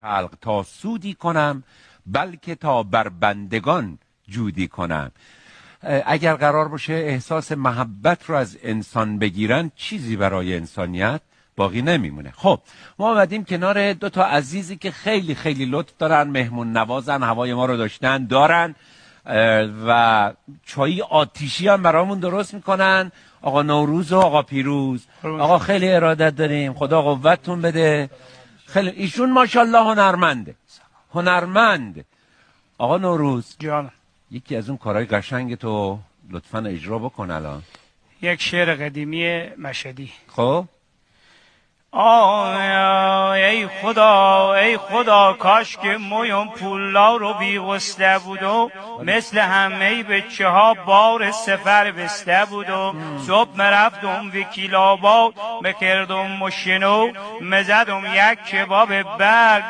خلق تا سودی کنم، بلکه تا بر بندگان جودی کنم. اگر قرار باشه احساس محبت رو از انسان بگیرن، چیزی برای انسانیت باقی نمیمونه. خب ما آمدیم کنار دو تا عزیزی که خیلی خیلی لطف دارن، مهمون نوازن، هوای ما رو داشتن دارن و چای آتیشی هم برامون درست میکنن. آقا نوروز و آقا پیروز. آقا خیلی ارادت داریم، خدا قوتتون بده. خیلی ایشون ماشاءالله هنرمند. آقا نوروز جان، یکی از اون کارهای قشنگ تو لطفاً اجرا بکن الان. یک شعر قدیمی مشهدی. خب ای خدا ای خدا، کاش که مویم پولا رو بی غصه بودو، مثل همه بچه ها بار سفر بسته بودو. صبح مرفتم وکیل آباد، مکردم مشنو، مزدم یک کباب برگ